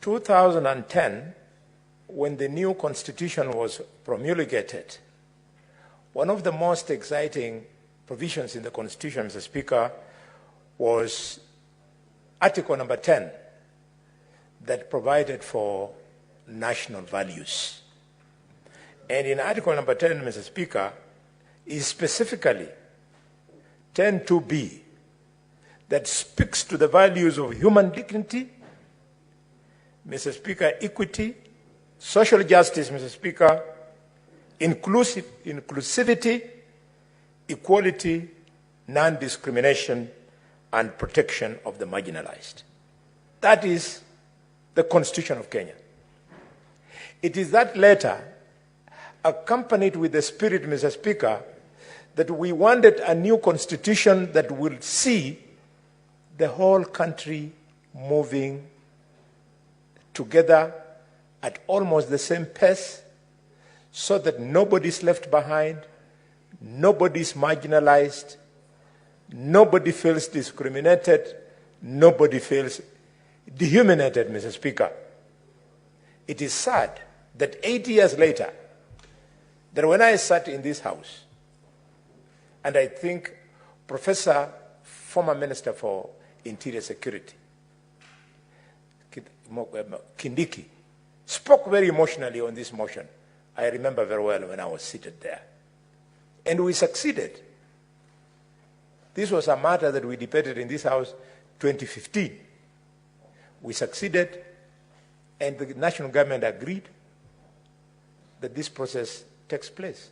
2010, when the new constitution was promulgated, one of the most exciting provisions in the constitution, Mr. Speaker, was Article number 10 that provided for national values. And in Article number 10, Mr. Speaker, is specifically 10(2)(b) that speaks to the values of human dignity, Mr. Speaker, equity, social justice, Mr. Speaker, inclusivity, equality, non-discrimination, and protection of the marginalized. That is the Constitution of Kenya. It is that letter, accompanied with the spirit, Mr. Speaker, that we wanted a new constitution that will see the whole country moving together at almost the same pace, so that nobody's left behind, nobody's marginalized, nobody feels discriminated, nobody feels dehumanized, Mr. Speaker. It is sad that 8 years later, that when I sat in this house, and I think former Minister for Interior Security, Kindiki, spoke very emotionally on this motion. I remember very well when I was seated there. And we succeeded. This was a matter that we debated in this house 2015. We succeeded, and the national government agreed that this process takes place.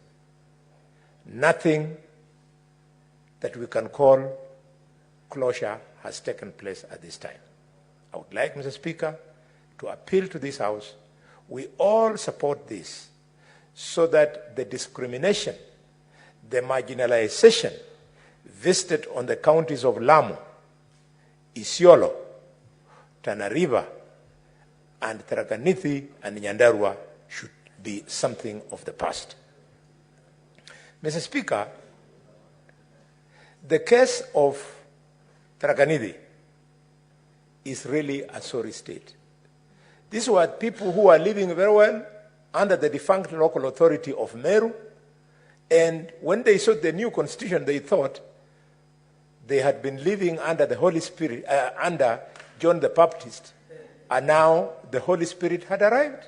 Nothing that we can call closure has taken place at this time. I would like, Mr. Speaker, to appeal to this House. We all support this so that the discrimination, the marginalization visited on the counties of Lamu, Isiolo, Tana River, and Tharaka Nithi and Nyandarua should be something of the past. Mr. Speaker, the case of Tharaka Nithi is really a sorry state. These were people who are living very well under the defunct local authority of Meru, and when they saw the new constitution, they thought they had been living under the Holy Spirit, under John the Baptist, and now the Holy Spirit had arrived.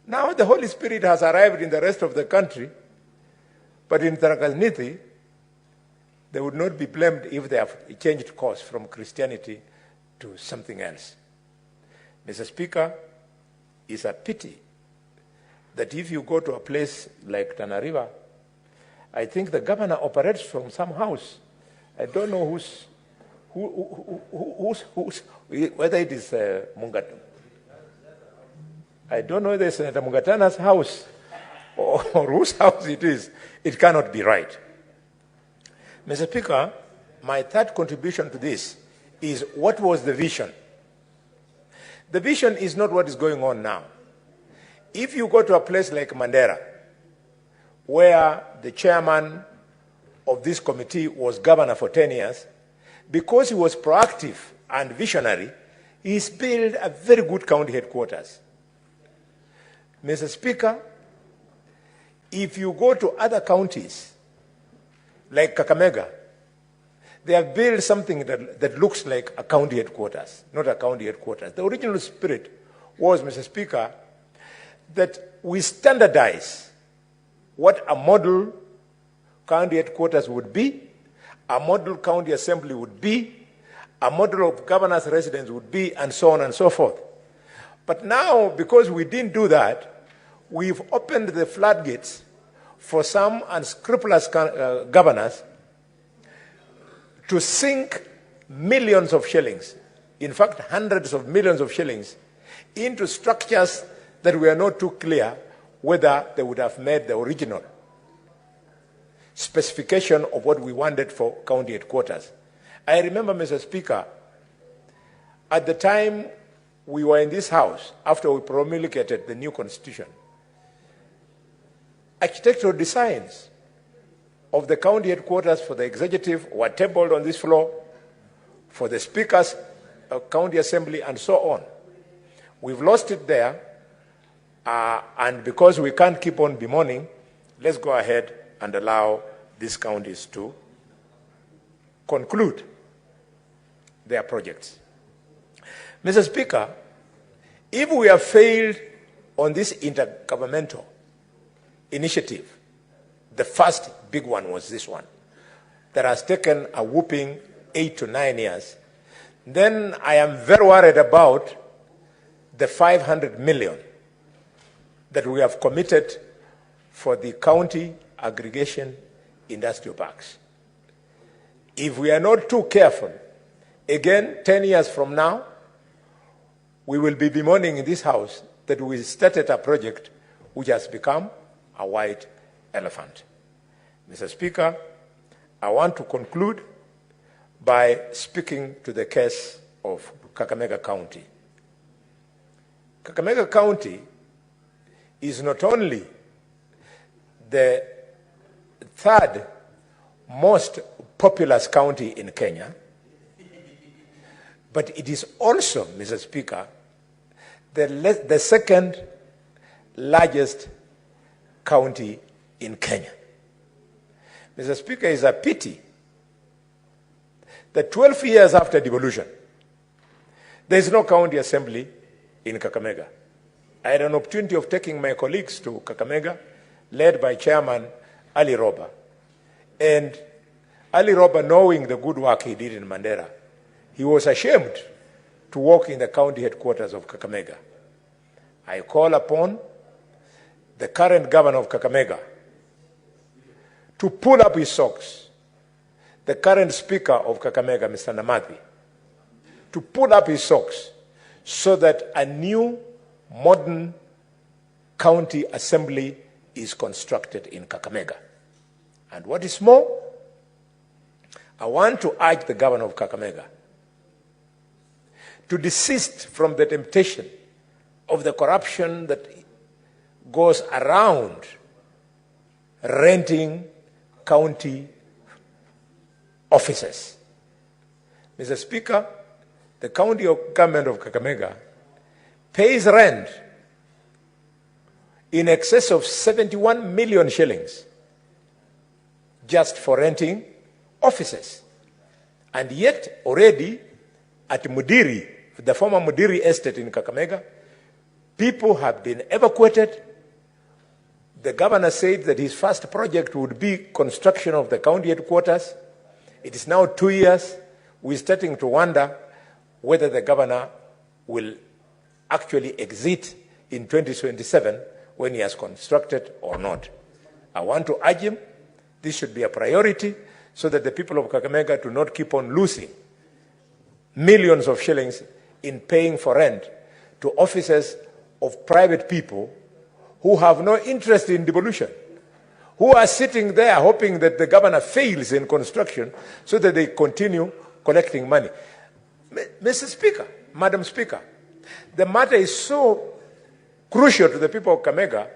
Now the Holy Spirit has arrived in the rest of the country, but in Tharaka Nithi, they would not be blamed if they have changed course from Christianity to something else. Mr. Speaker, it's a pity that if you go to a place like Tana River, I think the governor operates from some house. I don't know whether it is Mungatana. I don't know whether it's Senator Mungatana's house or whose house it is. It cannot be right. Mr. Speaker, my third contribution to this is, what was the vision? The vision is not what is going on now. If you go to a place like Mandera, where the chairman of this committee was governor for 10 years, because he was proactive and visionary, he's built a very good county headquarters. Mr. Speaker, if you go to other counties, like Kakamega, they have built something that looks like a county headquarters, not a county headquarters. The original spirit was, Mr. Speaker, that we standardize what a model county headquarters would be, a model county assembly would be, a model of governor's residence would be, and so on and so forth. But now, because we didn't do that, we've opened the floodgates for some unscrupulous governors to sink millions of shillings, in fact hundreds of millions of shillings, into structures that were not too clear whether they would have met the original specification of what we wanted for county headquarters. I remember, Mr. Speaker, at the time we were in this house, after we promulgated the new constitution, architectural designs of the county headquarters for the executive were tabled on this floor, for the speaker's county assembly, and so on. We've lost it there, and because we can't keep on bemoaning, let's go ahead and allow these counties to conclude their projects. Mr. Speaker, if we have failed on this intergovernmental initiative, the first big one was this one, that has taken a whooping 8 to 9 years, then I am very worried about the 500 million that we have committed for the county aggregation industrial parks. If we are not too careful, again, 10 years from now, we will be bemoaning in this house that we started a project which has become a white elephant. Mr. Speaker, I want to conclude by speaking to the case of Kakamega County. Kakamega County is not only the third most populous county in Kenya, but it is also, Mr. Speaker, the second largest county in Kenya. Mr. Speaker, it's a pity that 12 years after devolution, there is no county assembly in Kakamega. I had an opportunity of taking my colleagues to Kakamega, led by Chairman Ali Roba. And Ali Roba, knowing the good work he did in Mandera, he was ashamed to walk in the county headquarters of Kakamega. I call upon the current governor of Kakamega to pull up his socks, the current speaker of Kakamega, Mr. Namathi, to pull up his socks so that a new modern county assembly is constructed in Kakamega. And what is more, I want to urge the governor of Kakamega to desist from the temptation of the corruption that goes around renting county offices. Mr. Speaker, the county government of Kakamega pays rent in excess of 71 million shillings just for renting offices. And yet already at Mudiri, the former Mudiri estate in Kakamega, people have been evacuated. The governor said that his first project would be construction of the county headquarters. It is now 2 years. We're starting to wonder whether the governor will actually exit in 2027 when he has constructed or not. I want to urge him, this should be a priority so that the people of Kakamega do not keep on losing millions of shillings in paying for rent to offices of private people who have no interest in devolution, who are sitting there hoping that the governor fails in construction so that they continue collecting money. Mr. Speaker, Madam Speaker, the matter is so crucial to the people of Kakamega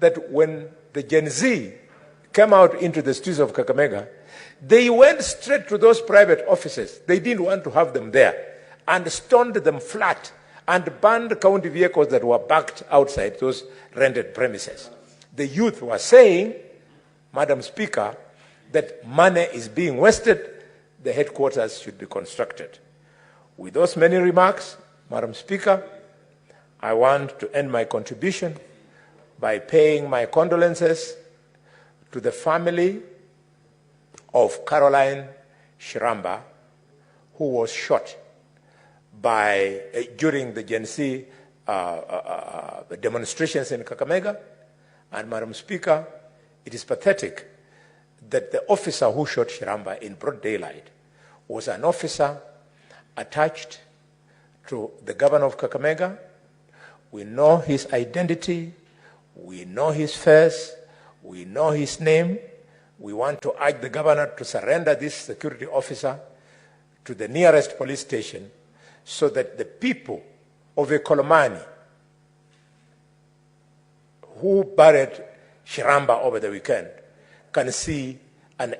that when the Gen Z came out into the streets of Kakamega, they went straight to those private offices. They didn't want to have them there and stoned them flat and banned county vehicles that were parked outside those rented premises. The youth were saying, Madam Speaker, that money is being wasted, the headquarters should be constructed. With those many remarks, Madam Speaker, I want to end my contribution by paying my condolences to the family of Caroline Shiramba, who was shot during the Gen Z demonstrations in Kakamega. And Madam Speaker, it is pathetic that the officer who shot Shiramba in broad daylight was an officer attached to the governor of Kakamega. We know his identity, we know his face, we know his name. We want to urge the governor to surrender this security officer to the nearest police station so that the people of Ekolomani who buried Shiramba over the weekend can see an